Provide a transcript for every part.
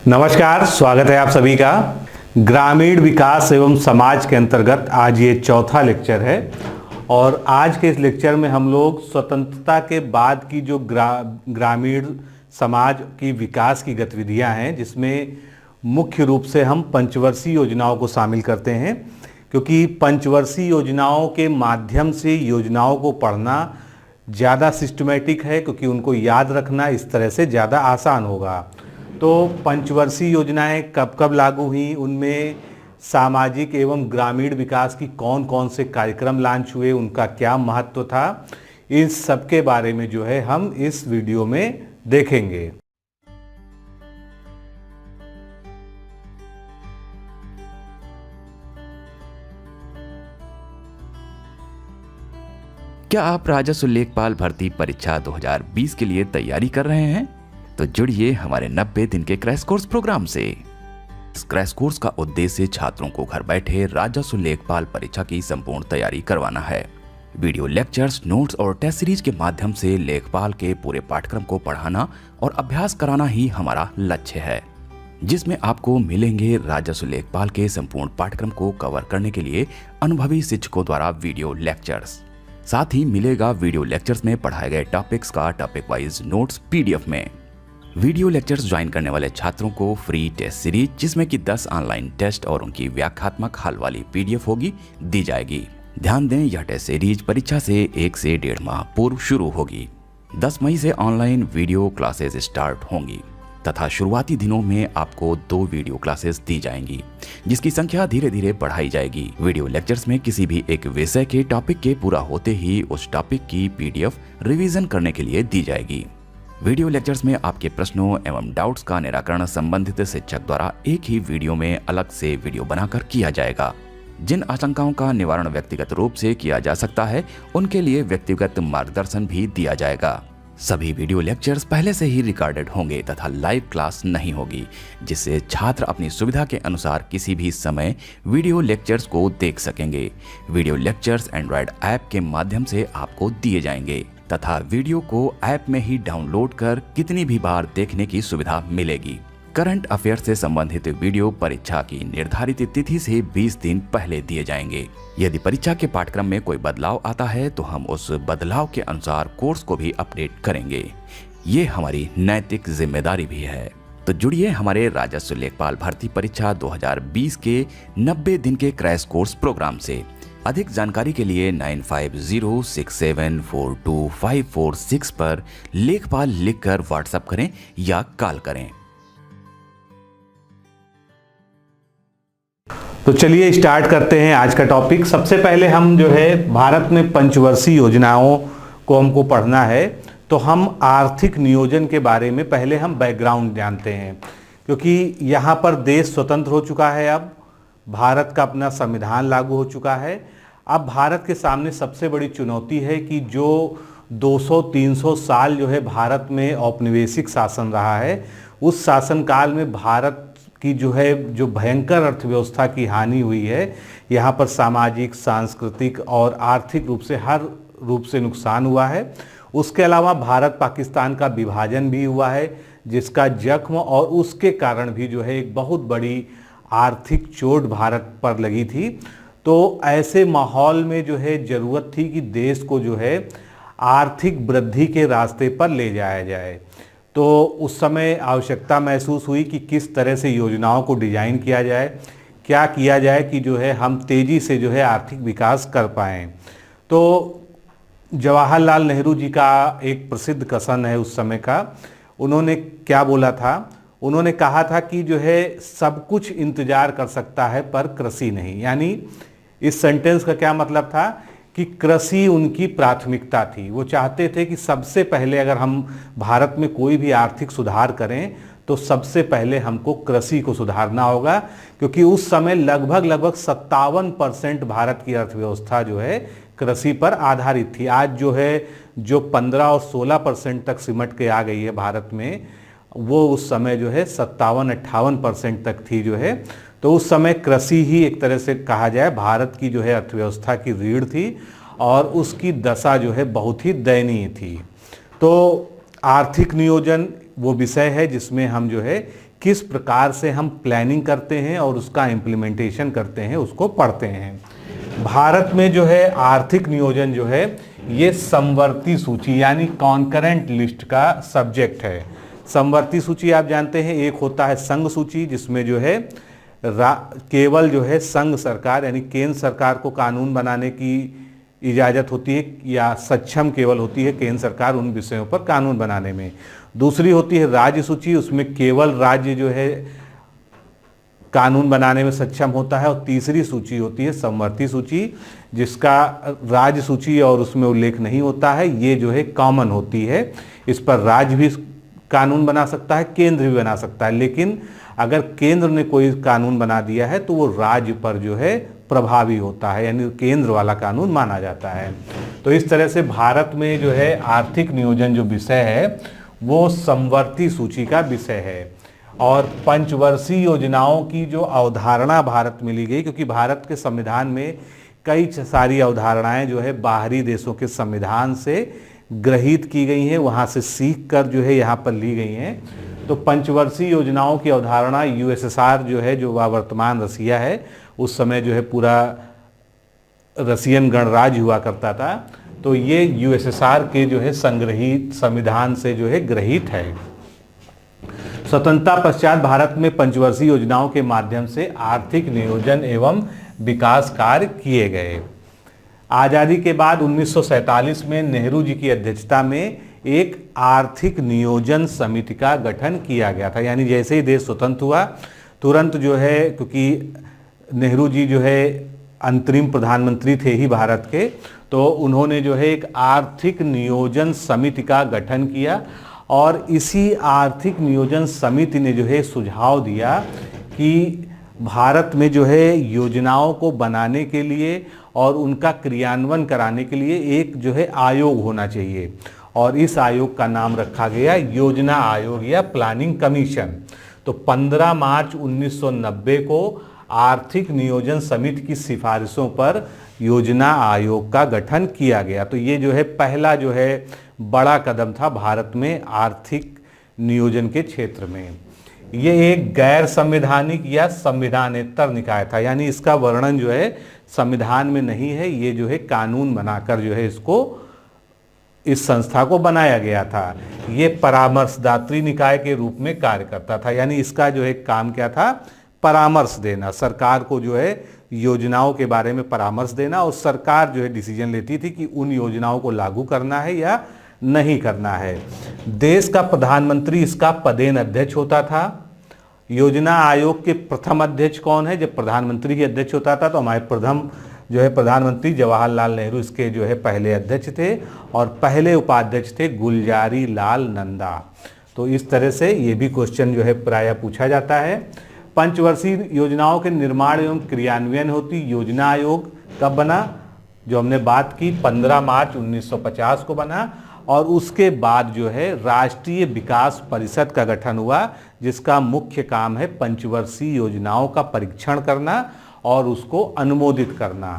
नमस्कार, स्वागत है आप सभी का। ग्रामीण विकास एवं समाज के अंतर्गत आज ये चौथा लेक्चर है और आज के इस लेक्चर में हम लोग स्वतंत्रता के बाद की जो ग्रामीण समाज की विकास की गतिविधियां हैं, जिसमें मुख्य रूप से हम पंचवर्षीय योजनाओं को शामिल करते हैं, क्योंकि पंचवर्षीय योजनाओं के माध्यम से योजनाओं को पढ़ना ज़्यादा सिस्टमेटिक है, क्योंकि उनको याद रखना इस तरह से ज़्यादा आसान होगा। तो पंचवर्षीय योजनाएं कब कब लागू हुई, उनमें सामाजिक एवं ग्रामीण विकास की कौन कौन से कार्यक्रम लॉन्च हुए, उनका क्या महत्व था, इस सब के बारे में जो है हम इस वीडियो में देखेंगे। क्या आप राजस्व लेखपाल भर्ती परीक्षा 2020 के लिए तैयारी कर रहे हैं? तो जुड़िए हमारे 90 दिन के क्रैश कोर्स प्रोग्राम से। इस क्रैश कोर्स का उद्देश्य छात्रों को घर बैठे राजस्व लेखपाल परीक्षा की संपूर्ण तैयारी करवाना है। वीडियो लेक्चर्स, नोट्स और टेस्ट सीरीज के माध्यम से लेखपाल के पूरे पाठ्यक्रम को पढ़ाना और अभ्यास कराना ही हमारा लक्ष्य है, जिसमें आपको मिलेंगे राजस्व लेखपाल के संपूर्ण पाठ्यक्रम को कवर करने के लिए अनुभवी शिक्षकों द्वारा वीडियो लेक्चर्स। साथ ही मिलेगा वीडियो लेक्चर्स में पढ़ाए गए टॉपिक्स का टॉपिक वाइज नोट्स पीडीएफ में। वीडियो लेक्चर्स ज्वाइन करने वाले छात्रों को फ्री टेस्ट सीरीज, जिसमें कि 10 ऑनलाइन टेस्ट और उनकी व्याख्यात्मक हल वाली पीडीएफ होगी, दी जाएगी। ध्यान दें, यह टेस्ट सीरीज परीक्षा से 1 से 1.5 माह पूर्व शुरू होगी। 10 मई से ऑनलाइन वीडियो क्लासेस स्टार्ट होंगी तथा शुरुआती दिनों में आपको 2 वीडियो क्लासेस दी जाएंगी, जिसकी संख्या धीरे धीरे बढ़ाई जाएगी। वीडियो लेक्चर्स में किसी भी एक विषय के टॉपिक के पूरा होते ही उस टॉपिक की पीडीएफ रिवीजन करने के लिए दी जाएगी। वीडियो लेक्चर्स में आपके प्रश्नों एवं डाउट्स का निराकरण संबंधित शिक्षक द्वारा एक ही वीडियो में अलग से वीडियो बनाकर किया जाएगा। जिन आशंकाओं का निवारण व्यक्तिगत रूप से किया जा सकता है, उनके लिए व्यक्तिगत मार्गदर्शन भी दिया जाएगा। सभी वीडियो लेक्चर्स पहले से ही रिकॉर्डेड होंगे तथा लाइव क्लास नहीं होगी, जिससे छात्र अपनी सुविधा के अनुसार किसी भी समय वीडियो लेक्चर्स को देख सकेंगे। वीडियो लेक्चर्स एंड्रॉयड ऐप के माध्यम से आपको दिए जाएंगे तथा वीडियो को ऐप में ही डाउनलोड कर कितनी भी बार देखने की सुविधा मिलेगी। करंट अफेयर से संबंधित वीडियो परीक्षा की निर्धारित तिथि से 20 दिन पहले दिए जाएंगे। यदि परीक्षा के पाठ्यक्रम में कोई बदलाव आता है तो हम उस बदलाव के अनुसार कोर्स को भी अपडेट करेंगे। ये हमारी नैतिक जिम्मेदारी भी है। तो जुड़िए हमारे राजस्व लेखपाल भर्ती परीक्षा 2020 के 90 दिन के क्रैश कोर्स प्रोग्राम से। अधिक जानकारी के लिए 9506742546 पर लेखपाल लिखकर व्हाट्सएप करें या कॉल करें। तो चलिए स्टार्ट करते हैं आज का टॉपिक। सबसे पहले हम जो है भारत में पंचवर्षीय योजनाओं को हमको पढ़ना है, तो हम आर्थिक नियोजन के बारे में पहले हम बैकग्राउंड जानते हैं, क्योंकि यहाँ पर देश स्वतंत्र हो चुका है। अब भारत का अपना संविधान लागू हो चुका है। अब भारत के सामने सबसे बड़ी चुनौती है कि जो 200-300 साल जो है भारत में औपनिवेशिक शासन रहा है, उस शासनकाल में भारत की जो भयंकर अर्थव्यवस्था की हानि हुई है। यहाँ पर सामाजिक, सांस्कृतिक और आर्थिक रूप से हर रूप से नुकसान हुआ है। उसके अलावा भारत पाकिस्तान का विभाजन भी हुआ है, जिसका जख्म और उसके कारण भी जो है एक बहुत बड़ी आर्थिक चोट भारत पर लगी थी। तो ऐसे माहौल में जो है ज़रूरत थी कि देश को जो है आर्थिक वृद्धि के रास्ते पर ले जाया जाए। तो उस समय आवश्यकता महसूस हुई कि किस तरह से योजनाओं को डिजाइन किया जाए, क्या किया जाए कि जो है हम तेज़ी से जो है आर्थिक विकास कर पाएँ। तो जवाहरलाल नेहरू जी का एक प्रसिद्ध कथन है उस समय का। उन्होंने क्या बोला था? उन्होंने कहा था कि जो है सब कुछ इंतजार कर सकता है पर कृषि नहीं। यानी इस सेंटेंस का क्या मतलब था कि कृषि उनकी प्राथमिकता थी। वो चाहते थे कि सबसे पहले अगर हम भारत में कोई भी आर्थिक सुधार करें तो सबसे पहले हमको कृषि को सुधारना होगा, क्योंकि उस समय लगभग 57% भारत की अर्थव्यवस्था जो है कृषि पर आधारित थी। आज जो है 15 और 16% तक सिमट के आ गई है भारत में, वो उस समय जो है 57-58% तक थी जो है। तो उस समय कृषि ही एक तरह से कहा जाए भारत की जो है अर्थव्यवस्था की रीढ़ थी और उसकी दशा जो है बहुत ही दयनीय थी। तो आर्थिक नियोजन वो विषय है जिसमें हम जो है किस प्रकार से हम प्लानिंग करते हैं और उसका इम्प्लीमेंटेशन करते हैं उसको पढ़ते हैं। भारत में जो है आर्थिक नियोजन जो है ये समवर्ती सूची यानी कॉन्करेंट लिस्ट का सब्जेक्ट है। समवर्ती सूची आप जानते हैं, एक होता है संघ सूची जिसमें जो है केवल जो है संघ सरकार यानी केंद्र सरकार को कानून बनाने की इजाज़त होती है या सक्षम केवल होती है केंद्र सरकार उन विषयों पर कानून बनाने में। दूसरी होती है राज्य सूची, उसमें केवल राज्य जो है कानून बनाने में सक्षम होता है। और तीसरी सूची होती है समवर्ती सूची जिसका राज्य सूची और उसमें उल्लेख नहीं होता है, ये जो है कॉमन होती है। इस पर राज्य भी कानून बना सकता है, केंद्र भी बना सकता है, लेकिन अगर केंद्र ने कोई कानून बना दिया है तो वो राज्य पर जो है प्रभावी होता है यानी केंद्र वाला कानून माना जाता है। तो इस तरह से भारत में जो है आर्थिक नियोजन जो विषय है वो समवर्ती सूची का विषय है। और पंचवर्षीय योजनाओं की जो अवधारणा भारत में ली गई, क्योंकि भारत के संविधान में कई सारी अवधारणाएं जो है बाहरी देशों के संविधान से ग्रहित की गई हैं, वहाँ से सीख कर जो है यहाँ पर ली गई हैं। तो पंचवर्षीय योजनाओं की अवधारणा यूएसएसआर जो है, जो वर्तमान रसिया है, उस समय जो है पूरा रसियन गणराज्य हुआ करता था, तो ये यूएसएसआर के जो है संग्रहित संविधान से जो है ग्रहित है। स्वतंत्रता पश्चात भारत में पंचवर्षीय योजनाओं के माध्यम से आर्थिक नियोजन एवं विकास कार्य किए गए। आज़ादी के बाद 1947 में नेहरू जी की अध्यक्षता में एक आर्थिक नियोजन समिति का गठन किया गया था। यानी जैसे ही देश स्वतंत्र हुआ तुरंत जो है, क्योंकि नेहरू जी जो है अंतरिम प्रधानमंत्री थे ही भारत के, तो उन्होंने जो है एक आर्थिक नियोजन समिति का गठन किया। और इसी आर्थिक नियोजन समिति ने जो है सुझाव दिया कि भारत में जो है योजनाओं को बनाने के लिए और उनका क्रियान्वयन कराने के लिए एक जो है आयोग होना चाहिए। और इस आयोग का नाम रखा गया योजना आयोग या प्लानिंग कमीशन। तो 15 मार्च 1990 को आर्थिक नियोजन समिति की सिफारिशों पर योजना आयोग का गठन किया गया। तो ये जो है पहला जो है बड़ा कदम था भारत में आर्थिक नियोजन के क्षेत्र में। ये एक गैर संवैधानिक या संविधानेतर निकाय था, यानी इसका वर्णन जो है संविधान में नहीं है, ये जो है कानून बनाकर जो है इसको इस संस्था को बनाया गया था। ये परामर्शदात्री निकाय के रूप में कार्य करता था, यानी इसका जो है काम क्या था, परामर्श देना, सरकार को जो है योजनाओं के बारे में परामर्श देना, और सरकार जो है डिसीजन लेती थी कि उन योजनाओं को लागू करना है या नहीं करना है। देश का प्रधानमंत्री इसका पदेन अध्यक्ष होता था। योजना आयोग के प्रथम अध्यक्ष कौन है? जब प्रधानमंत्री ही अध्यक्ष होता था तो हमारे प्रथम जो है प्रधानमंत्री जवाहरलाल नेहरू इसके जो है पहले अध्यक्ष थे, और पहले उपाध्यक्ष थे गुलजारी लाल नंदा। तो इस तरह से ये भी क्वेश्चन जो है प्रायः पूछा जाता है। पंचवर्षीय योजनाओं के निर्माण एवं क्रियान्वयन होती योजना आयोग कब बना? जो हमने बात की 15 मार्च 1950 को बना, और उसके बाद जो है राष्ट्रीय विकास परिषद का गठन हुआ, जिसका मुख्य काम है पंचवर्षीय योजनाओं का परीक्षण करना और उसको अनुमोदित करना।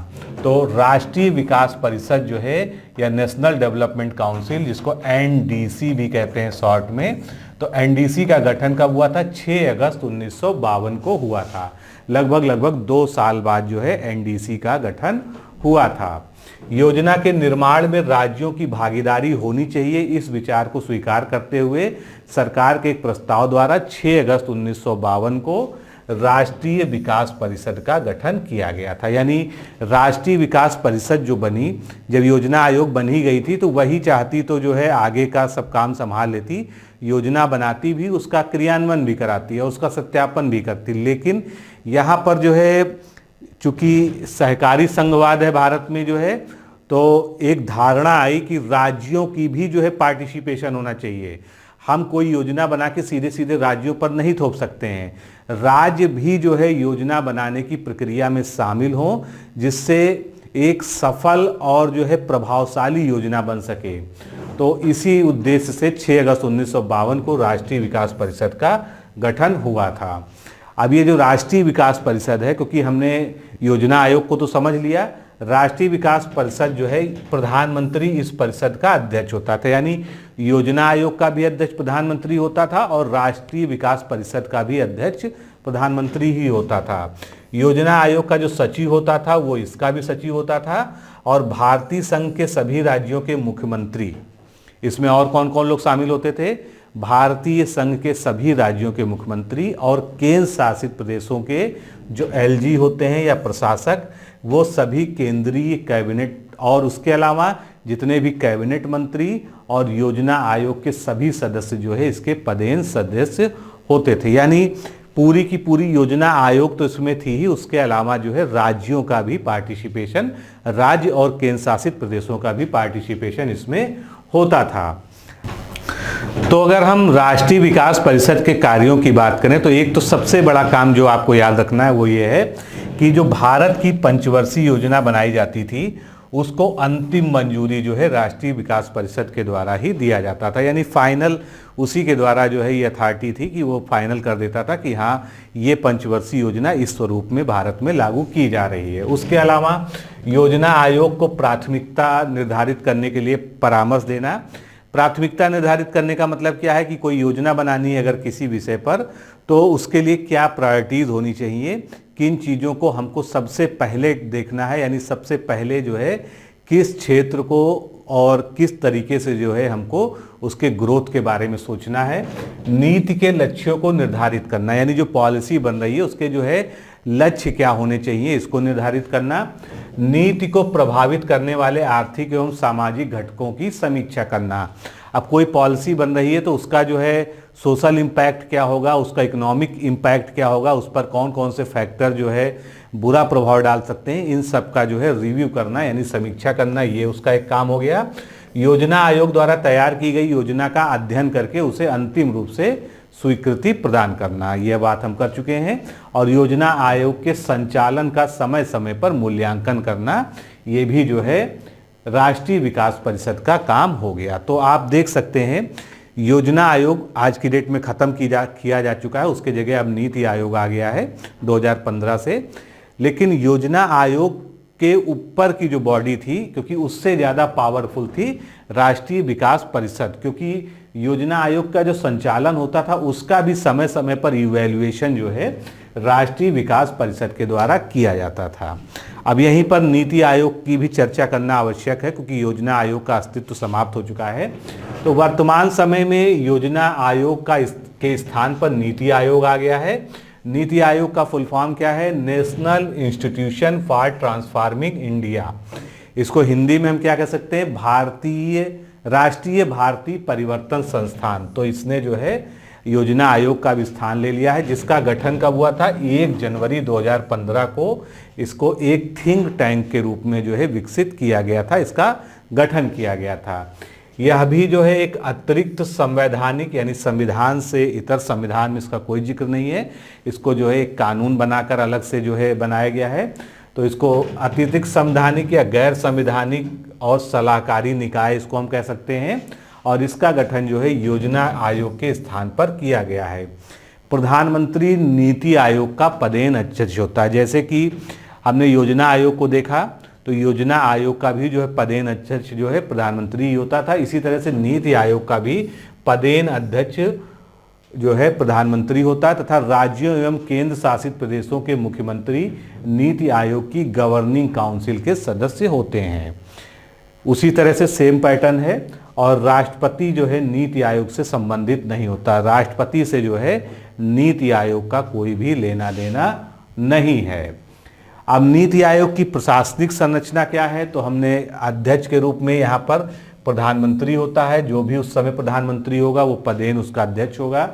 तो राष्ट्रीय विकास परिषद जो है या नेशनल डेवलपमेंट काउंसिल, जिसको एनडीसी भी कहते हैं शॉर्ट में, तो एनडीसी का गठन कब हुआ था? 6 अगस्त 1952 को हुआ था। लगभग 2 साल बाद जो है एनडीसी का गठन हुआ था। योजना के निर्माण में राज्यों की भागीदारी होनी चाहिए, इस विचार को स्वीकार करते हुए सरकार के एक प्रस्ताव द्वारा 6 अगस्त 1952 को राष्ट्रीय विकास परिषद का गठन किया गया था। यानी राष्ट्रीय विकास परिषद जो बनी, जब योजना आयोग बन ही गई थी तो वही चाहती तो जो है आगे का सब काम संभाल लेती, योजना बनाती भी, उसका क्रियान्वयन भी कराती है, उसका सत्यापन भी करती। लेकिन यहाँ पर जो है चूंकि सहकारी संघवाद है भारत में जो है, तो एक धारणा आई कि राज्यों की भी जो है पार्टिसिपेशन होना चाहिए। हम कोई योजना बना के सीधे सीधे राज्यों पर नहीं थोप सकते हैं, राज्य भी जो है योजना बनाने की प्रक्रिया में शामिल हों, जिससे एक सफल और जो है प्रभावशाली योजना बन सके। तो इसी उद्देश्य से 6 अगस्त 1952 को राष्ट्रीय विकास परिषद का गठन हुआ था। अब ये जो राष्ट्रीय विकास परिषद है, क्योंकि हमने योजना आयोग को तो समझ लिया, राष्ट्रीय विकास परिषद जो है, प्रधानमंत्री इस परिषद का अध्यक्ष होता था। यानी योजना आयोग का भी अध्यक्ष प्रधानमंत्री होता था और राष्ट्रीय विकास परिषद का भी अध्यक्ष प्रधानमंत्री ही होता था। योजना आयोग का जो सचिव होता था वो इसका भी सचिव होता था। और भारतीय संघ के सभी राज्यों के मुख्यमंत्री, इसमें और कौन कौन लोग शामिल होते थे? भारतीय संघ के सभी राज्यों के मुख्यमंत्री और केंद्र शासित प्रदेशों के जो एलजी होते हैं या प्रशासक, वो सभी केंद्रीय कैबिनेट और उसके अलावा जितने भी कैबिनेट मंत्री और योजना आयोग के सभी सदस्य जो है इसके पदेन सदस्य होते थे। यानी पूरी की पूरी योजना आयोग तो इसमें थी ही, उसके अलावा जो है राज्यों का भी पार्टिसिपेशन, राज्य और केंद्र शासित प्रदेशों का भी पार्टिसिपेशन इसमें होता था। तो अगर हम राष्ट्रीय विकास परिषद के कार्यों की बात करें तो एक तो सबसे बड़ा काम जो आपको याद रखना है वो ये है कि जो भारत की पंचवर्षीय योजना बनाई जाती थी उसको अंतिम मंजूरी जो है राष्ट्रीय विकास परिषद के द्वारा ही दिया जाता था। यानी फाइनल उसी के द्वारा जो है ये अथॉरिटी थी कि वो फाइनल कर देता था कि हाँ ये पंचवर्षीय योजना इस स्वरूप में भारत में लागू की जा रही है। उसके अलावा योजना आयोग को प्राथमिकता निर्धारित करने के लिए परामर्श देना। प्राथमिकता निर्धारित करने का मतलब क्या है कि कोई योजना बनानी है अगर किसी विषय पर, तो उसके लिए क्या प्रायोरिटीज होनी चाहिए, किन चीज़ों को हमको सबसे पहले देखना है, यानी सबसे पहले जो है किस क्षेत्र को और किस तरीके से जो है हमको उसके ग्रोथ के बारे में सोचना है। नीति के लक्ष्यों को निर्धारित करना, यानी जो पॉलिसी बन रही है उसके जो है लक्ष्य क्या होने चाहिए इसको निर्धारित करना। नीति को प्रभावित करने वाले आर्थिक एवं सामाजिक घटकों की समीक्षा करना। अब कोई पॉलिसी बन रही है तो उसका जो है सोशल इम्पैक्ट क्या होगा, उसका इकोनॉमिक इम्पैक्ट क्या होगा, उस पर कौन कौन से फैक्टर जो है बुरा प्रभाव डाल सकते हैं, इन सब का जो है रिव्यू करना यानी समीक्षा करना, ये उसका एक काम हो गया। योजना आयोग द्वारा तैयार की गई योजना का अध्ययन करके उसे अंतिम रूप से स्वीकृति प्रदान करना, यह बात हम कर चुके हैं। और योजना आयोग के संचालन का समय समय पर मूल्यांकन करना, ये भी जो है राष्ट्रीय विकास परिषद का काम हो गया। तो आप देख सकते हैं योजना आयोग आज की डेट में ख़त्म किया जा चुका है, उसके जगह अब नीति आयोग आ गया है 2015 से। लेकिन योजना आयोग के ऊपर की जो बॉडी थी, क्योंकि उससे ज़्यादा पावरफुल थी राष्ट्रीय विकास परिषद, क्योंकि योजना आयोग का जो संचालन होता था उसका भी समय समय पर इवैल्यूएशन जो है राष्ट्रीय विकास परिषद के द्वारा किया जाता था। अब यहीं पर नीति आयोग की भी चर्चा करना आवश्यक है, क्योंकि योजना आयोग का अस्तित्व समाप्त हो चुका है। तो वर्तमान समय में योजना आयोग के स्थान पर नीति आयोग आ गया है। नीति आयोग का फुल फॉर्म क्या है? National institution for transforming India. इसको हिंदी में हम क्या कह सकते हैं? राष्ट्रीय भारतीय परिवर्तन संस्थान। तो इसने जो है योजना आयोग का भी स्थान ले लिया है, जिसका गठन कब हुआ था? 1 जनवरी 2015 को इसको एक थिंक टैंक के रूप में जो है विकसित किया गया था, इसका गठन किया गया था। यह भी जो है एक अतिरिक्त संवैधानिक, यानी संविधान से इतर, संविधान में इसका कोई जिक्र नहीं है, इसको जो है एक कानून बनाकर अलग से जो है बनाया गया है। तो इसको अतिरिक्त संवैधानिक या गैर संवैधानिक और सलाहकारी निकाय इसको हम कह सकते हैं। और इसका गठन जो है योजना आयोग के स्थान पर किया गया है। प्रधानमंत्री नीति आयोग का पदेन अध्यक्ष होता है। जैसे कि हमने योजना आयोग को देखा तो योजना आयोग का भी जो है पदेन अध्यक्ष जो है प्रधानमंत्री ही होता था। इसी तरह से नीति आयोग का भी पदेन अध्यक्ष जो है प्रधानमंत्री होता है, तथा राज्यों एवं केंद्र शासित प्रदेशों के मुख्यमंत्री नीति आयोग की गवर्निंग काउंसिल के सदस्य होते हैं। उसी तरह से सेम पैटर्न है। और राष्ट्रपति जो है नीति आयोग से संबंधित नहीं होता। राष्ट्रपति से जो है नीति आयोग का कोई भी लेना देना नहीं है। अब नीति आयोग की प्रशासनिक संरचना क्या है? तो हमने अध्यक्ष के रूप में यहाँ पर प्रधानमंत्री होता है, जो भी उस समय प्रधानमंत्री होगा वो पदेन उसका अध्यक्ष होगा।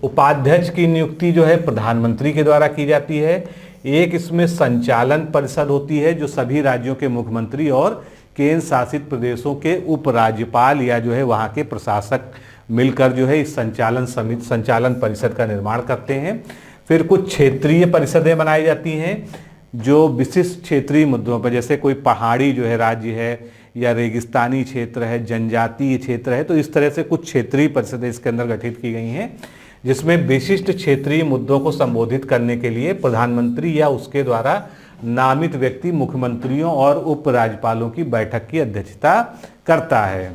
उपाध्यक्ष की नियुक्ति जो है प्रधानमंत्री के द्वारा की जाती है। एक इसमें संचालन परिषद होती है, जो सभी राज्यों के मुख्यमंत्री और केंद्र शासित प्रदेशों के उपराज्यपाल या जो है वहाँ के प्रशासक मिलकर जो है इस संचालन परिषद का निर्माण करते हैं। फिर कुछ क्षेत्रीय परिषदें बनाई जाती हैं जो विशिष्ट क्षेत्रीय मुद्दों पर, जैसे कोई पहाड़ी जो है राज्य है या रेगिस्तानी क्षेत्र है, जनजातीय क्षेत्र है, तो इस तरह से कुछ क्षेत्रीय परिषदें इसके अंदर गठित की गई हैं, जिसमें विशिष्ट क्षेत्रीय मुद्दों को संबोधित करने के लिए प्रधानमंत्री या उसके द्वारा नामित व्यक्ति मुख्यमंत्रियों और उपराज्यपालों की बैठक की अध्यक्षता करता है।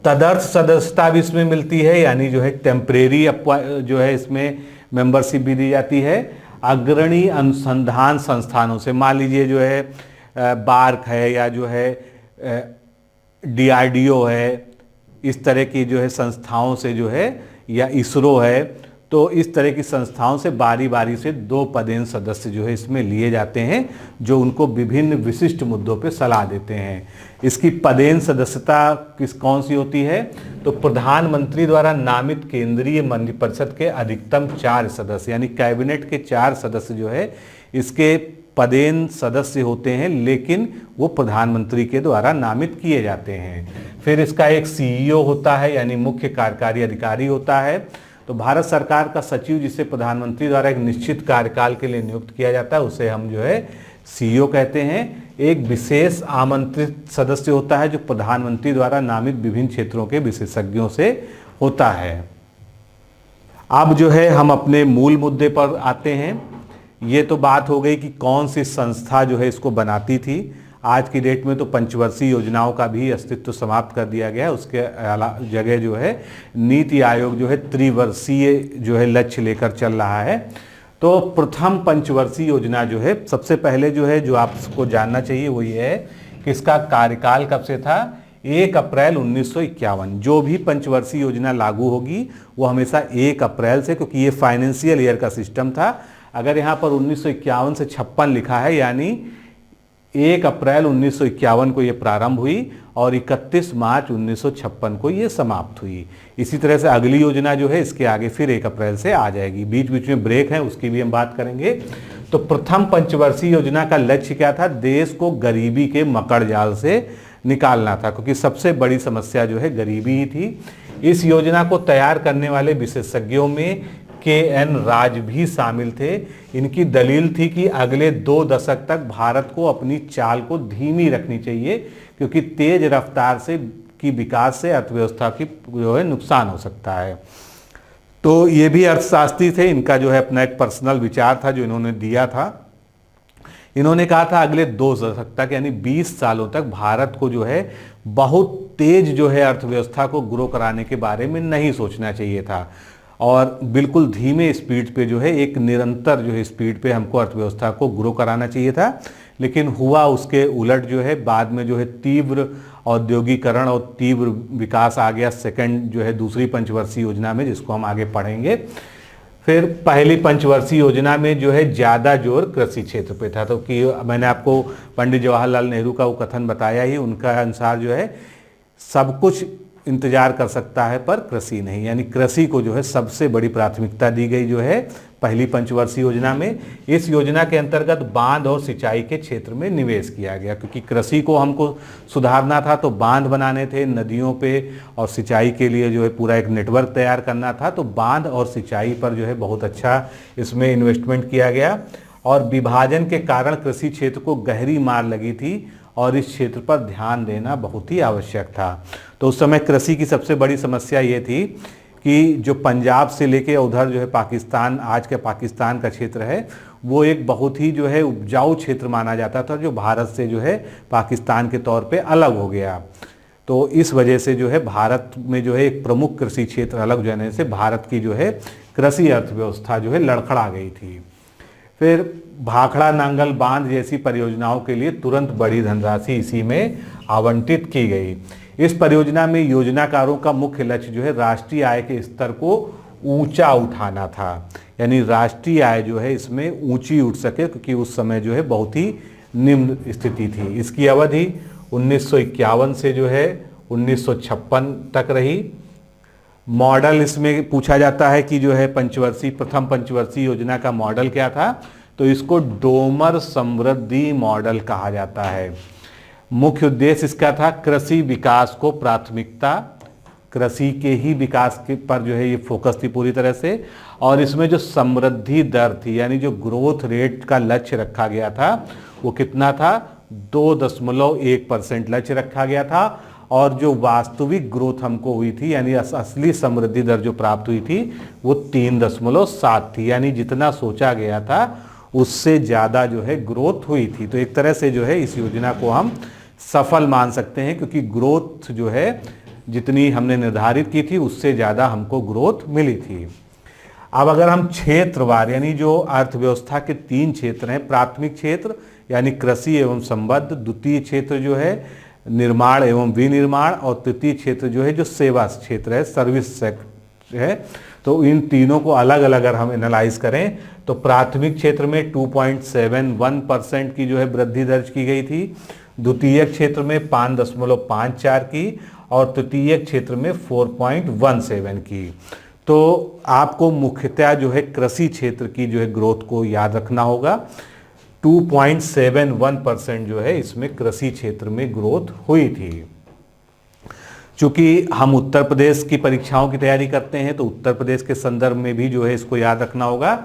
तदर्थ सदस्यता भी इसमें मिलती है, यानी जो है टेम्परेरी जो है इसमें मेंबरशिप भी दी जाती है। अग्रणी अनुसंधान संस्थानों से, मान लीजिए जो है बार्क है या जो है DRDO है, इस तरह की जो है संस्थाओं से जो है, या इसरो है, तो इस तरह की संस्थाओं से बारी बारी से 2 पदेन सदस्य जो है इसमें लिए जाते हैं, जो उनको विभिन्न विशिष्ट मुद्दों पे सलाह देते हैं। इसकी पदेन सदस्यता कौन सी होती है? तो प्रधानमंत्री द्वारा नामित केंद्रीय मंत्रिपरिषद के अधिकतम 4 सदस्य, यानी कैबिनेट के 4 सदस्य जो है इसके पदेन सदस्य होते हैं, लेकिन वो प्रधानमंत्री के द्वारा नामित किए जाते हैं। फिर इसका एक CEO होता है, यानी मुख्य कार्यकारी अधिकारी होता है। तो भारत सरकार का सचिव, जिसे प्रधानमंत्री द्वारा एक निश्चित कार्यकाल के लिए नियुक्त किया जाता है, उसे हम जो है CEO कहते हैं। एक विशेष आमंत्रित सदस्य होता है, जो प्रधानमंत्री द्वारा नामित विभिन्न क्षेत्रों के विशेषज्ञों से होता है। अब जो है हम अपने मूल मुद्दे पर आते हैं। ये तो बात हो गई कि कौन सी संस्था जो है इसको बनाती थी। आज की डेट में तो पंचवर्षीय योजनाओं का भी अस्तित्व समाप्त कर दिया गया है। उसके जगह जो है नीति आयोग जो है त्रिवर्षीय जो है लक्ष्य लेकर चल रहा है। तो प्रथम पंचवर्षीय योजना जो है, सबसे पहले जो है जो आपको जानना चाहिए वो ये है कि इसका कार्यकाल कब से था? 1 अप्रैल 1951। जो भी पंचवर्षीय योजना लागू होगी वो हमेशा 1 अप्रैल से, क्योंकि ये फाइनेंशियल ईयर का सिस्टम था। अगर यहाँ पर 1951 से 56 लिखा है, यानी 1 अप्रैल 1951 को ये प्रारंभ हुई और 31 मार्च 1956 को ये समाप्त हुई। इसी तरह से अगली योजना जो है इसके आगे फिर 1 अप्रैल से आ जाएगी। बीच बीच में ब्रेक है, उसकी भी हम बात करेंगे। तो प्रथम पंचवर्षीय योजना का लक्ष्य क्या था? देश को गरीबी के मकड़ जाल से निकालना था, क्योंकि सबसे बड़ी समस्या जो है गरीबी ही थी। इस योजना को तैयार करने वाले विशेषज्ञों में KN राज भी शामिल थे। इनकी दलील थी कि अगले 2 दशक तक भारत को अपनी चाल को धीमी रखनी चाहिए, क्योंकि तेज रफ्तार से की विकास से अर्थव्यवस्था की जो है नुकसान हो सकता है। तो ये भी अर्थशास्त्री थे, इनका जो है अपना एक पर्सनल विचार था जो इन्होंने दिया था। इन्होंने कहा था अगले 2 दशक तक, यानी 20 सालों तक भारत को जो है बहुत तेज जो है अर्थव्यवस्था को ग्रो कराने के बारे में नहीं सोचना चाहिए था, और बिल्कुल धीमे स्पीड पे जो है एक निरंतर जो है स्पीड पे हमको अर्थव्यवस्था को ग्रो कराना चाहिए था। लेकिन हुआ उसके उलट जो है, बाद में जो है तीव्र औद्योगिकरण और तीव्र विकास आ गया सेकंड जो है दूसरी पंचवर्षीय योजना में, जिसको हम आगे पढ़ेंगे। फिर पहली पंचवर्षीय योजना में जो है ज़्यादा जोर कृषि क्षेत्र पे था। तो कि मैंने आपको पंडित जवाहरलाल नेहरू का वो कथन बताया ही, उनका अनुसार जो है सब कुछ इंतजार कर सकता है पर कृषि नहीं, यानी कृषि को जो है सबसे बड़ी प्राथमिकता दी गई जो है पहली पंचवर्षीय योजना में। इस योजना के अंतर्गत बांध और सिंचाई के क्षेत्र में निवेश किया गया, क्योंकि कृषि को हमको सुधारना था तो बांध बनाने थे नदियों पे, और सिंचाई के लिए जो है पूरा एक नेटवर्क तैयार करना था। तो बांध और सिंचाई पर जो है बहुत अच्छा इसमें इन्वेस्टमेंट किया गया, और विभाजन के कारण कृषि क्षेत्र को गहरी मार लगी थी और इस क्षेत्र पर ध्यान देना बहुत ही आवश्यक था। तो उस समय कृषि की सबसे बड़ी समस्या ये थी कि जो पंजाब से लेके उधर जो है पाकिस्तान, आज के पाकिस्तान का क्षेत्र है, वो एक बहुत ही जो है उपजाऊ क्षेत्र माना जाता था, जो भारत से जो है पाकिस्तान के तौर पे अलग हो गया। तो इस वजह से जो है भारत में जो है एक प्रमुख कृषि क्षेत्र अलग हो जाने से भारत की जो है कृषि अर्थव्यवस्था जो है लड़खड़ा गई थी। फिर भाखड़ा नांगल बांध जैसी परियोजनाओं के लिए तुरंत बड़ी धनराशि इसी में आवंटित की गई। इस परियोजना में योजनाकारों का मुख्य लक्ष्य जो है राष्ट्रीय आय के स्तर को ऊंचा उठाना था, यानी राष्ट्रीय आय जो है इसमें ऊंची उठ सके, क्योंकि उस समय जो है बहुत ही निम्न स्थिति थी। इसकी अवधि 1951 से जो है 1956 तक रही। मॉडल इसमें पूछा जाता है कि जो है प्रथम पंचवर्षीय योजना का मॉडल क्या था, तो इसको डोमर समृद्धि मॉडल कहा जाता है। मुख्य उद्देश्य इसका था कृषि विकास को प्राथमिकता, कृषि के ही विकास के पर जो है ये फोकस थी पूरी तरह से, और इसमें जो समृद्धि दर थी, यानी जो ग्रोथ रेट का लक्ष्य रखा गया था वो कितना था? 2.1% लक्ष्य रखा गया था, और जो वास्तविक ग्रोथ हमको हुई थी, यानी असली समृद्धि दर जो प्राप्त हुई थी वो 3.7 थी, यानी जितना सोचा गया था उससे ज़्यादा जो है ग्रोथ हुई थी। तो एक तरह से जो है इस योजना को हम सफल मान सकते हैं, क्योंकि ग्रोथ जो है जितनी हमने निर्धारित की थी उससे ज़्यादा हमको ग्रोथ मिली थी। अब अगर हम क्षेत्रवार यानी जो अर्थव्यवस्था के 3 क्षेत्र हैं, प्राथमिक क्षेत्र यानी कृषि एवं संबद्ध, द्वितीय क्षेत्र जो है निर्माण एवं विनिर्माण, और तृतीय क्षेत्र जो है जो सेवा क्षेत्र है, सर्विस सेक्टर है, तो इन तीनों को अलग अलग अगर हम एनालाइज करें तो प्राथमिक क्षेत्र में 2.71% की जो है वृद्धि दर्ज की गई थी, द्वितीय क्षेत्र में 5.54 की, और तृतीय क्षेत्र में 4.17 की। तो आपको मुख्यतः जो है कृषि क्षेत्र की जो है ग्रोथ को याद रखना होगा। 2.71% जो है इसमें कृषि क्षेत्र में ग्रोथ हुई थी। चूंकि हम उत्तर प्रदेश की परीक्षाओं की तैयारी करते हैं तो उत्तर प्रदेश के संदर्भ में भी जो है इसको याद रखना होगा।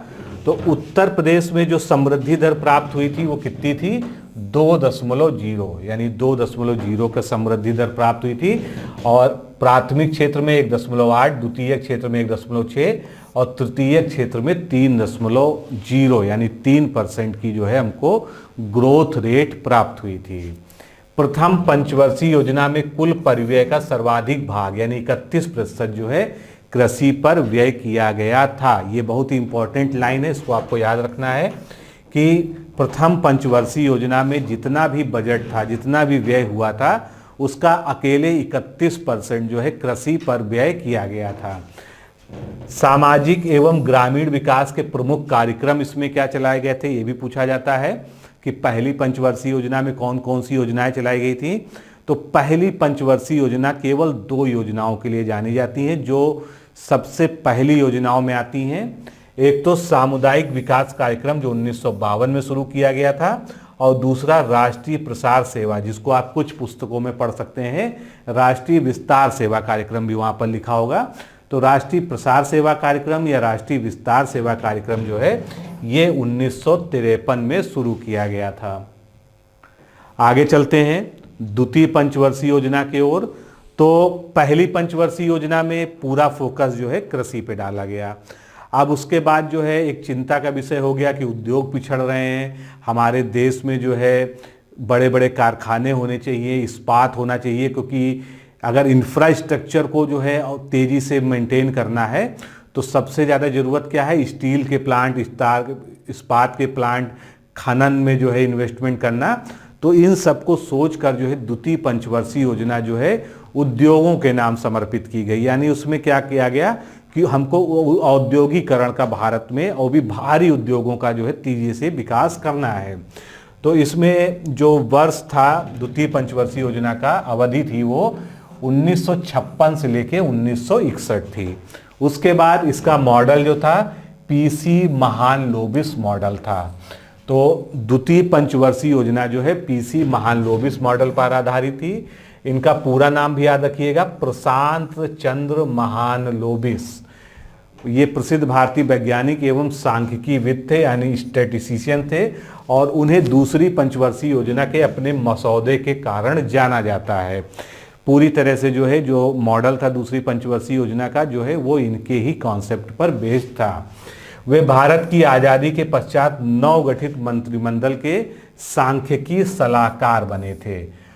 तो उत्तर प्रदेश में जो समृद्धि दर प्राप्त हुई थी वो कितनी थी? 2.0, यानी 2.0 का समृद्धि दर प्राप्त हुई थी। और प्राथमिक क्षेत्र में 1.8, द्वितीय क्षेत्र में 1.6 और तृतीय क्षेत्र में 3.0 यानी 3% की जो है हमको ग्रोथ रेट प्राप्त हुई थी। प्रथम पंचवर्षीय योजना में कुल परिव्यय का सर्वाधिक भाग यानी 31% जो है कृषि पर व्यय किया गया था। ये बहुत ही इंपॉर्टेंट लाइन है, इसको आपको याद रखना है कि प्रथम पंचवर्षीय योजना में जितना भी बजट था, जितना भी व्यय हुआ था, उसका अकेले 31% जो है कृषि पर व्यय किया गया था। सामाजिक एवं ग्रामीण विकास के प्रमुख कार्यक्रम इसमें क्या चलाए गए थे, ये भी पूछा जाता है कि पहली पंचवर्षीय योजना में कौन कौन सी योजनाएं चलाई गई थी। तो पहली पंचवर्षीय योजना केवल 2 योजनाओं के लिए जानी जाती है जो सबसे पहली योजनाओं में आती हैं। एक तो सामुदायिक विकास कार्यक्रम जो 1952 में शुरू किया गया था, और दूसरा राष्ट्रीय प्रसार सेवा, जिसको आप कुछ पुस्तकों में पढ़ सकते हैं, राष्ट्रीय विस्तार सेवा कार्यक्रम भी वहां पर लिखा होगा। तो राष्ट्रीय प्रसार सेवा कार्यक्रम या राष्ट्रीय विस्तार सेवा कार्यक्रम जो है ये 1953 में शुरू किया गया था। आगे चलते हैं द्वितीय पंचवर्षीय योजना की ओर। तो पहली पंचवर्षीय योजना में पूरा फोकस जो है कृषि पे डाला गया। अब उसके बाद जो है एक चिंता का विषय हो गया कि उद्योग पिछड़ रहे हैं, हमारे देश में जो है बड़े बड़े कारखाने होने चाहिए, इस्पात होना चाहिए, क्योंकि अगर इंफ्रास्ट्रक्चर को जो है तेज़ी से मेंटेन करना है तो सबसे ज़्यादा ज़रूरत क्या है? स्टील के प्लांट, इस्पात के प्लांट, खनन में जो है इन्वेस्टमेंट करना। तो इन सब को सोच कर जो है द्वितीय पंचवर्षीय योजना जो है उद्योगों के नाम समर्पित की गई। यानी उसमें क्या किया गया कि हमको औद्योगिकरण का भारत में और भी भारी उद्योगों का जो है तेजी से विकास करना है। तो इसमें जो वर्ष था द्वितीय पंचवर्षीय योजना का अवधि थी वो 1956 से लेके 1961 थी। उसके बाद इसका मॉडल जो था पीसी महालनोबिस मॉडल था। तो द्वितीय पंचवर्षीय योजना जो है पीसी महालनोबिस मॉडल पर आधारित थी। इनका पूरा नाम भी याद रखिएगा, प्रशांत चंद्र महालनोबिस। ये प्रसिद्ध भारतीय वैज्ञानिक एवं सांख्यिकीविद थे, यानी स्टैटिस्टिशियन थे, और उन्हें दूसरी पंचवर्षीय योजना के अपने मसौदे के कारण जाना जाता है। पूरी तरह से जो है जो मॉडल था दूसरी पंचवर्षीय योजना का जो है वो इनके ही कॉन्सेप्ट पर बेस्ड था। वे भारत की आज़ादी के पश्चात नवगठित मंत्रिमंडल के सांख्यिकी सलाहकार बने थे।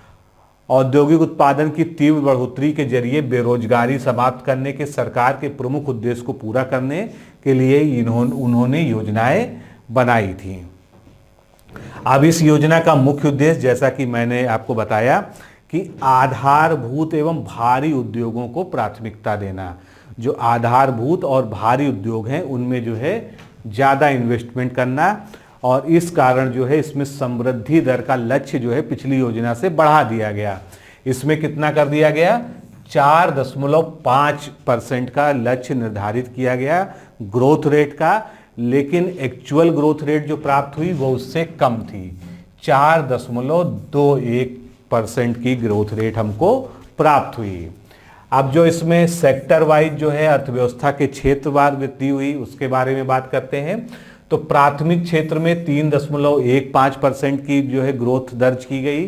औद्योगिक उत्पादन की तीव्र बढ़ोतरी के जरिए बेरोजगारी समाप्त करने के सरकार के प्रमुख उद्देश्य को पूरा करने के लिए उन्होंने योजनाएं बनाई थी। अब इस योजना का मुख्य उद्देश्य, जैसा कि मैंने आपको बताया, कि आधारभूत एवं भारी उद्योगों को प्राथमिकता देना। जो आधारभूत और भारी उद्योग हैं उनमें जो है ज़्यादा इन्वेस्टमेंट करना, और इस कारण जो है इसमें समृद्धि दर का लक्ष्य जो है पिछली योजना से बढ़ा दिया गया। इसमें कितना कर दिया गया? 4.5% का लक्ष्य निर्धारित किया गया ग्रोथ रेट का, लेकिन एक्चुअल ग्रोथ रेट जो प्राप्त हुई वो उससे कम थी। 4.21% की ग्रोथ रेट हमको प्राप्त हुई। अब जो इसमें सेक्टर वाइज जो है अर्थव्यवस्था के क्षेत्रवार वृद्धि हुई उसके बारे में बात करते हैं। तो प्राथमिक क्षेत्र में 3.15% की जो है ग्रोथ दर्ज की गई,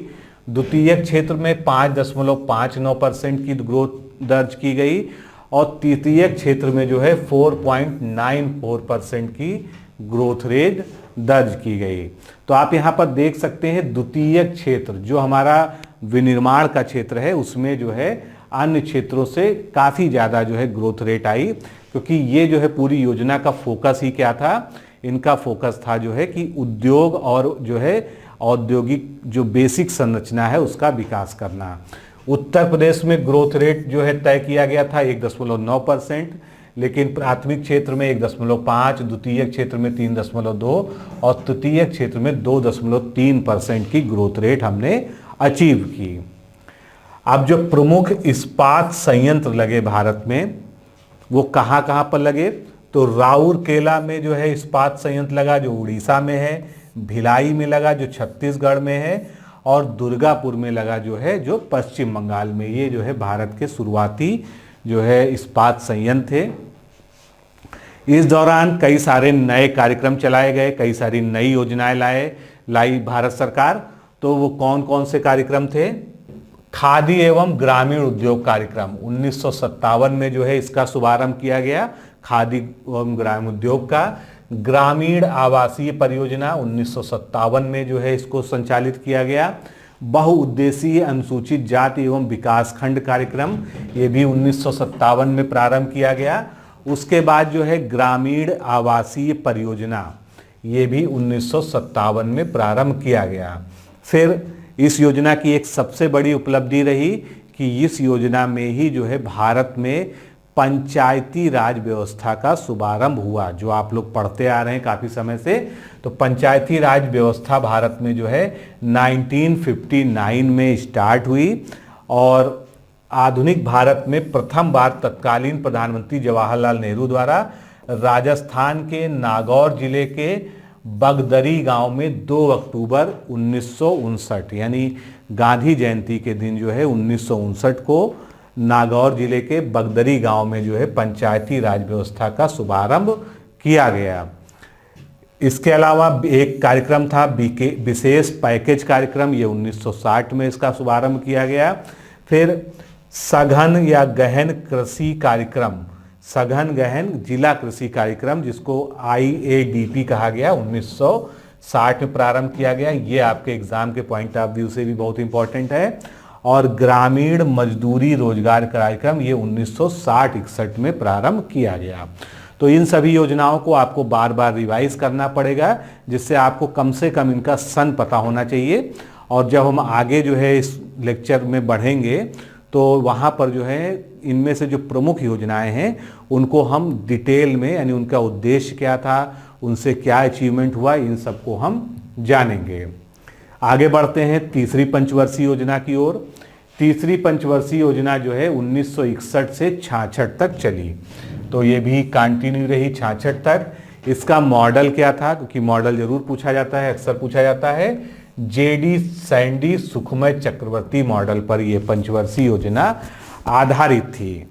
द्वितीय क्षेत्र में 5.59% की ग्रोथ दर्ज की गई, और तृतीयक क्षेत्र में जो है 4.94% की ग्रोथ रेट दर्ज की गई। तो आप यहाँ पर देख सकते हैं द्वितीयक क्षेत्र जो हमारा विनिर्माण का क्षेत्र है उसमें जो है अन्य क्षेत्रों से काफ़ी ज़्यादा जो है ग्रोथ रेट आई, क्योंकि ये जो है पूरी योजना का फोकस ही क्या था, इनका फोकस था जो है कि उद्योग और जो है औद्योगिक जो बेसिक संरचना है उसका विकास करना। उत्तर प्रदेश में ग्रोथ रेट जो है तय किया गया था 1.9%, लेकिन प्राथमिक क्षेत्र में 1.5, द्वितीय क्षेत्र में 3.2 और तृतीय क्षेत्र में 2.3% की ग्रोथ रेट हमने अचीव की। अब जो प्रमुख इस्पात संयंत्र लगे भारत में वो कहाँ कहाँ पर लगे, तो राउरकेला में जो है इस्पात संयंत्र लगा जो उड़ीसा में है, भिलाई में लगा जो छत्तीसगढ़ में है, और दुर्गापुर में लगा जो है जो पश्चिम बंगाल में। ये जो है भारत के शुरुआती जो है इस्पात संयंत्र थे। इस दौरान कई सारे नए कार्यक्रम चलाए गए, कई सारी नई योजनाएं लाई भारत सरकार। तो वो कौन कौन से कार्यक्रम थे? खादी एवं ग्रामीण उद्योग कार्यक्रम 1957 में जो है इसका शुभारंभ किया गया, खादी एवं ग्रामीण उद्योग का। ग्रामीण आवासीय परियोजना 1957 में जो है इसको संचालित किया गया। बहुउद्देशीय अनुसूचित जाति एवं विकास खंड कार्यक्रम, ये भी 1957 में प्रारंभ किया गया। उसके बाद जो है ग्रामीण आवासीय परियोजना, ये भी 1957 में प्रारंभ किया गया। फिर इस योजना की एक सबसे बड़ी उपलब्धि रही कि इस योजना में ही जो है भारत में पंचायती राज व्यवस्था का शुभारंभ हुआ, जो आप लोग पढ़ते आ रहे हैं काफ़ी समय से। तो पंचायती राज व्यवस्था भारत में जो है 1959 में स्टार्ट हुई और आधुनिक भारत में प्रथम बार तत्कालीन प्रधानमंत्री जवाहरलाल नेहरू द्वारा राजस्थान के नागौर जिले के बगदरी गांव में 2 अक्टूबर 1959 यानी गांधी जयंती के दिन जो है 1959 को नागौर जिले के बगदरी गांव में जो है पंचायती राज व्यवस्था का शुभारंभ किया गया। इसके अलावा एक कार्यक्रम था विशेष पैकेज कार्यक्रम, ये 1960 में इसका शुभारंभ किया गया। फिर सघन या गहन कृषि कार्यक्रम, सघन गहन जिला कृषि कार्यक्रम जिसको IADP कहा गया, 1960 में प्रारंभ किया गया। ये आपके एग्जाम के पॉइंट ऑफ व्यू से भी बहुत इंपॉर्टेंट है। और ग्रामीण मजदूरी रोजगार कार्यक्रम, ये 1960-61 में प्रारंभ किया गया। तो इन सभी योजनाओं को आपको बार बार रिवाइज करना पड़ेगा, जिससे आपको कम से कम इनका सन पता होना चाहिए। और जब हम आगे जो है इस लेक्चर में बढ़ेंगे तो वहाँ पर जो है इनमें से जो प्रमुख योजनाएं हैं उनको हम डिटेल में, यानी उनका उद्देश्य क्या था, उनसे क्या अचीवमेंट हुआ, इन सबको हम जानेंगे। आगे बढ़ते हैं तीसरी पंचवर्षीय योजना की ओर। तीसरी पंचवर्षीय योजना जो है 1961 से 66 तक चली, तो ये भी कंटिन्यू रही 66 तक। इसका मॉडल क्या था, क्योंकि मॉडल जरूर पूछा जाता है, अक्सर पूछा जाता है। JD सैंडी सुखमय चक्रवर्ती मॉडल पर यह पंचवर्षीय योजना आधारित थी।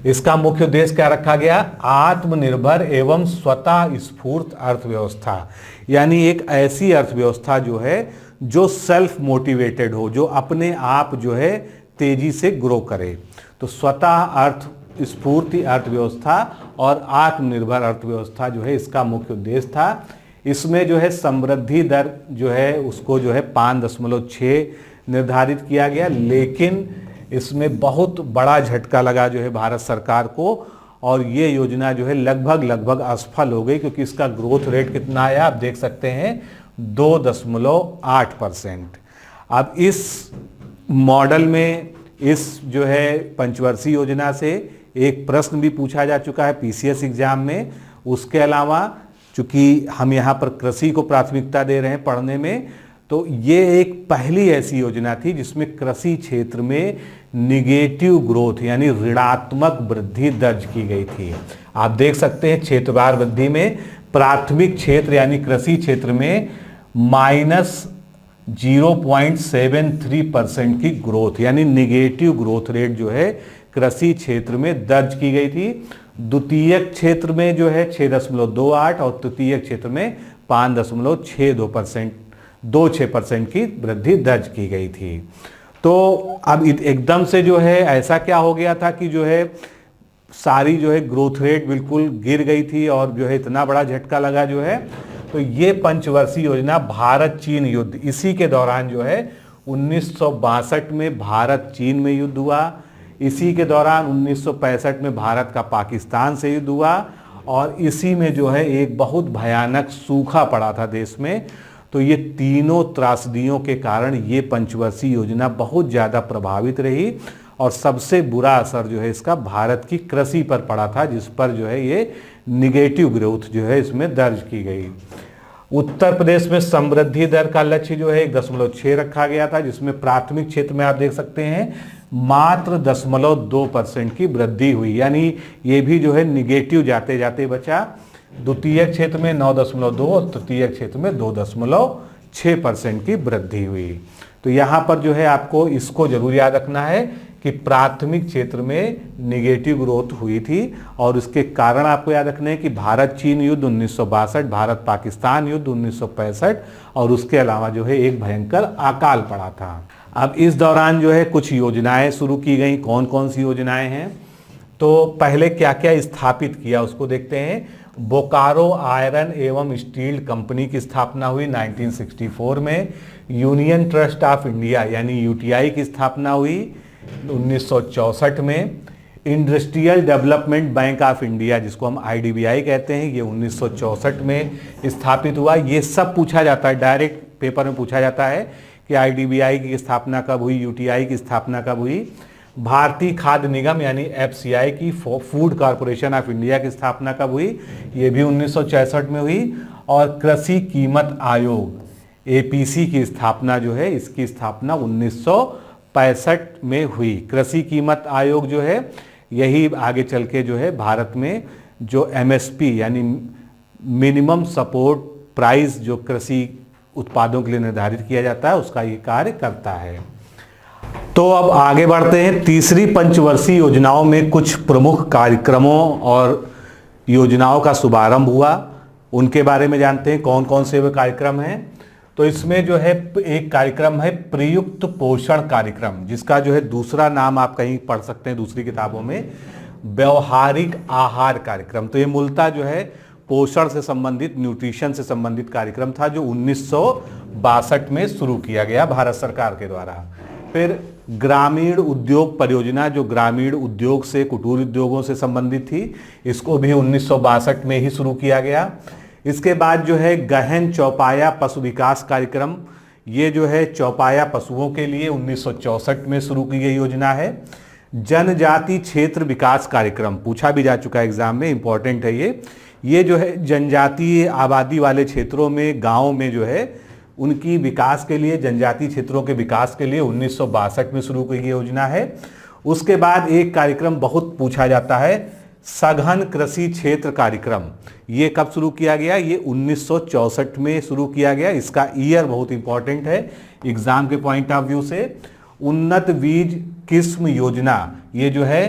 इसका मुख्य उद्देश्य क्या रखा गया? आत्मनिर्भर एवं स्वतः स्फूर्त अर्थव्यवस्था, यानी एक ऐसी अर्थव्यवस्था जो है जो सेल्फ मोटिवेटेड हो, जो अपने आप जो है तेजी से ग्रो करे। तो स्वतः अर्थ स्फूर्ति अर्थव्यवस्था और आत्मनिर्भर अर्थव्यवस्था जो है इसका मुख्य उद्देश्य था। इसमें जो है समृद्धि दर जो है उसको जो है 5.6 निर्धारित किया गया, लेकिन इसमें बहुत बड़ा झटका लगा जो है भारत सरकार को, और ये योजना जो है लगभग असफल हो गई, क्योंकि इसका ग्रोथ रेट कितना आया आप देख सकते हैं 2.8%। अब इस मॉडल में इस जो है पंचवर्षीय योजना से एक प्रश्न भी पूछा जा चुका है PCS एग्जाम में। उसके अलावा चूंकि हम यहाँ पर कृषि को प्राथमिकता दे रहे हैं पढ़ने में, तो ये एक पहली ऐसी योजना थी जिसमें कृषि क्षेत्र में निगेटिव ग्रोथ यानी ऋणात्मक वृद्धि दर्ज की गई थी। आप देख सकते हैं क्षेत्रवार वृद्धि में प्राथमिक क्षेत्र यानी कृषि क्षेत्र में -0.73% की ग्रोथ यानी निगेटिव ग्रोथ रेट जो है कृषि क्षेत्र में दर्ज की गई थी। द्वितीयक क्षेत्र में जो है 6.28 और तृतीयक क्षेत्र में 5.26% की वृद्धि दर्ज की गई थी। तो अब एकदम से जो है ऐसा क्या हो गया था कि जो है सारी जो है ग्रोथ रेट बिल्कुल गिर गई थी और जो है इतना बड़ा झटका लगा जो है। तो ये पंचवर्षीय योजना भारत चीन युद्ध, इसी के दौरान जो है 1962 में भारत चीन में युद्ध हुआ, इसी के दौरान 1965 में भारत का पाकिस्तान से युद्ध हुआ और इसी में जो है एक बहुत भयानक सूखा पड़ा था देश में। तो ये तीनों त्रासदियों के कारण ये पंचवर्षीय योजना बहुत ज़्यादा प्रभावित रही और सबसे बुरा असर जो है इसका भारत की कृषि पर पड़ा था, जिस पर जो है ये निगेटिव ग्रोथ जो है इसमें दर्ज की गई। उत्तर प्रदेश में समृद्धि दर का लक्ष्य जो है 1.6 रखा गया था, जिसमें प्राथमिक क्षेत्र में आप देख सकते हैं मात्र 0.2% की वृद्धि हुई, यानी ये भी जो है निगेटिव जाते जाते बचा। द्वितीय क्षेत्र में 9.2 और तृतीय क्षेत्र में 2.6% की वृद्धि हुई। तो यहाँ पर जो है आपको इसको जरूर याद रखना है कि प्राथमिक क्षेत्र में निगेटिव ग्रोथ हुई थी और उसके कारण आपको याद रखना है कि भारत चीन युद्ध 1962, भारत पाकिस्तान युद्ध 1965 और उसके अलावा जो है एक भयंकर अकाल पड़ा था। अब इस दौरान जो है कुछ योजनाएं शुरू की गई। कौन कौन सी योजनाएं हैं, तो पहले क्या क्या स्थापित किया उसको देखते हैं। बोकारो आयरन एवं स्टील कंपनी की स्थापना हुई 1964 में। यूनियन ट्रस्ट ऑफ इंडिया यानी यूटीआई की स्थापना हुई 1964 में। Industrial development bank of India, जिसको हम आईडीबीआई कहते हैं, ये 1964 में स्थापित हुआ। ये सब पूछा जाता है, डायरेक्ट पेपर में पूछा जाता है कि आईडीबीआई की स्थापना कब हुई, यूटीआई की स्थापना कब हुई। भारतीय खाद्य निगम यानी एफसीआई की, फूड कॉरपोरेशन ऑफ इंडिया की स्थापना कब हुई, ये भी 1966 में हुई। और कृषि कीमत आयोग एपीसी की स्थापना जो है, इसकी स्थापना 1965 में हुई। कृषि कीमत आयोग जो है यही आगे चल के जो है भारत में जो एमएसपी यानी मिनिमम सपोर्ट प्राइस जो कृषि उत्पादों के लिए निर्धारित किया जाता है, उसका ये कार्य करता है। तो अब आगे बढ़ते हैं। तीसरी पंचवर्षीय योजनाओं में कुछ प्रमुख कार्यक्रमों और योजनाओं का शुभारंभ हुआ, उनके बारे में जानते हैं कौन कौन से वे कार्यक्रम हैं। तो इसमें जो है एक कार्यक्रम है प्रयुक्त पोषण कार्यक्रम, जिसका जो है दूसरा नाम आप कहीं पढ़ सकते हैं दूसरी किताबों में, व्यवहारिक आहार कार्यक्रम। तो ये मूलतः जो है पोषण से संबंधित, न्यूट्रिशन से संबंधित कार्यक्रम था जो 1962 में शुरू किया गया भारत सरकार के द्वारा। फिर ग्रामीण उद्योग परियोजना, जो ग्रामीण उद्योग से, कुटीर उद्योगों से संबंधित थी, इसको भी 1962 में ही शुरू किया गया। इसके बाद जो है गहन चौपाया पशु विकास कार्यक्रम, ये जो है चौपाया पशुओं के लिए 1964 में शुरू की गई योजना है। जनजाति क्षेत्र विकास कार्यक्रम पूछा भी जा चुका है एग्जाम में, इंपॉर्टेंट है ये जो है जनजातीय आबादी वाले क्षेत्रों में, गाँव में जो है उनकी विकास के लिए, जनजातीय क्षेत्रों के विकास के लिए 1962 में शुरू की गई योजना है। उसके बाद एक कार्यक्रम बहुत पूछा जाता है, सघन कृषि क्षेत्र कार्यक्रम। ये कब शुरू किया गया, ये 1964 में शुरू किया गया। इसका ईयर बहुत इंपॉर्टेंट है एग्जाम के पॉइंट ऑफ व्यू से। उन्नत बीज किस्म योजना, ये जो है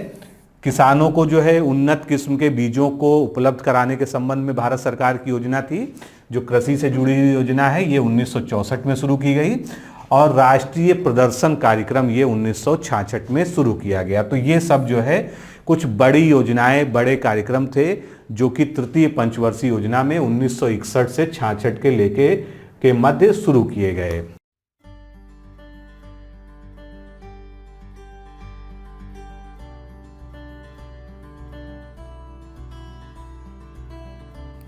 किसानों को जो है उन्नत किस्म के बीजों को उपलब्ध कराने के संबंध में भारत सरकार की योजना थी, जो कृषि से जुड़ी हुई योजना है, ये 1964 में शुरू की गई। और राष्ट्रीय प्रदर्शन कार्यक्रम ये 1966 में शुरू किया गया। तो ये सब जो है कुछ बड़ी योजनाएं, बड़े कार्यक्रम थे जो कि तृतीय पंचवर्षीय योजना में 1961 से 66 के लेके के मध्य शुरू किए गए।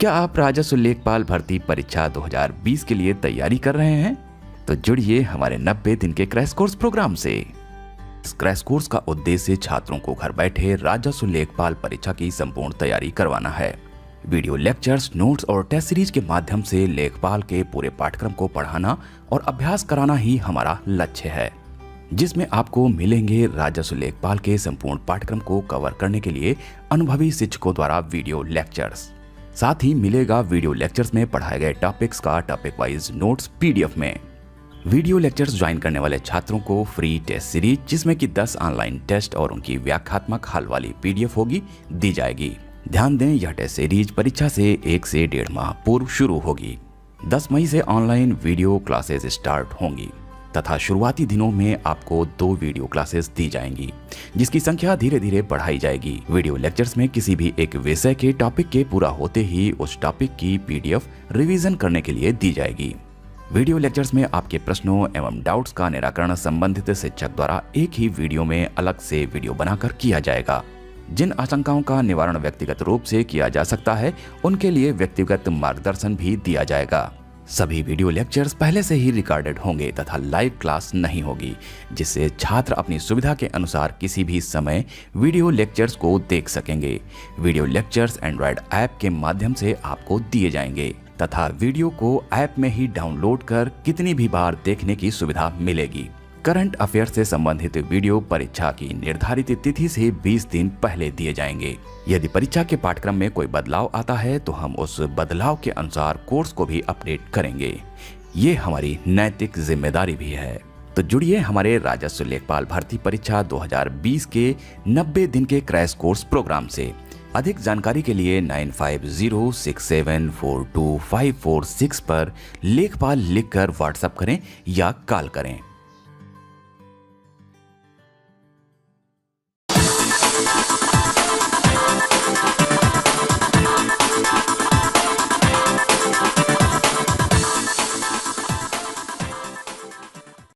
क्या आप राजस्व लेखपाल भर्ती परीक्षा 2020 के लिए तैयारी कर रहे हैं? तो जुड़िए हमारे 90 दिन के क्रैश कोर्स प्रोग्राम से। इस क्रैश कोर्स का उद्देश्य छात्रों को घर बैठे राजस्व लेखपाल परीक्षा की संपूर्ण तैयारी करवाना है। वीडियो लेक्चर्स, नोट्स और टेस्ट सीरीज के माध्यम से लेखपाल के पूरे पाठ्यक्रम को पढ़ाना और अभ्यास कराना ही हमारा लक्ष्य है, जिसमें आपको मिलेंगे राजस्व लेखपाल के संपूर्ण पाठ्यक्रम को कवर करने के लिए अनुभवी शिक्षकों द्वारा वीडियो लेक्चर्स। साथ ही मिलेगा वीडियो लेक्चर्स में पढ़ाए गए टॉपिक्स का टॉपिक वाइज नोट्स पीडीएफ में। वीडियो लेक्चर्स ज्वाइन करने वाले छात्रों को फ्री टेस्ट सीरीज, जिसमें कि 10 ऑनलाइन टेस्ट और उनकी व्याख्यात्मक हल वाली पीडीएफ होगी, दी जाएगी। ध्यान दें, यह टेस्ट सीरीज परीक्षा से 1 से 1.5 माह पूर्व शुरू होगी। 10 मई से ऑनलाइन वीडियो क्लासेस स्टार्ट होंगी। तथा शुरुआती दिनों में आपको 2 वीडियो क्लासेस दी जाएंगी, जिसकी संख्या धीरे धीरे बढ़ाई जाएगी। वीडियो लेक्चर्स में किसी भी एक विषय के टॉपिक के पूरा होते ही उस टॉपिक की PDF रिवीजन करने के लिए दी जाएगी। वीडियो लेक्चर्स में आपके प्रश्नों एवं डाउट्स का निराकरण संबंधित शिक्षक द्वारा एक ही वीडियो में अलग से वीडियो बनाकर किया जाएगा। जिन आशंकाओं का निवारण व्यक्तिगत रूप से किया जा सकता है, उनके लिए व्यक्तिगत मार्गदर्शन भी दिया जाएगा। सभी वीडियो लेक्चर्स पहले से ही रिकॉर्डेड होंगे तथा लाइव क्लास नहीं होगी, जिससे छात्र अपनी सुविधा के अनुसार किसी भी समय वीडियो लेक्चर्स को देख सकेंगे। वीडियो लेक्चर्स एंड्रॉयड ऐप के माध्यम से आपको दिए जाएंगे तथा वीडियो को ऐप में ही डाउनलोड कर कितनी भी बार देखने की सुविधा मिलेगी। करंट अफेयर से संबंधित वीडियो परीक्षा की निर्धारित तिथि से 20 दिन पहले दिए जाएंगे। यदि परीक्षा के पाठ्यक्रम में कोई बदलाव आता है तो हम उस बदलाव के अनुसार कोर्स को भी अपडेट करेंगे। ये हमारी नैतिक जिम्मेदारी भी है। तो जुड़िए हमारे राजस्व लेखपाल भर्ती परीक्षा 2020 के 90 दिन के क्रैश कोर्स प्रोग्राम से। अधिक जानकारी के लिए 9506742546 पर लेखपाल लिखकर व्हाट्सएप करें या कॉल करें।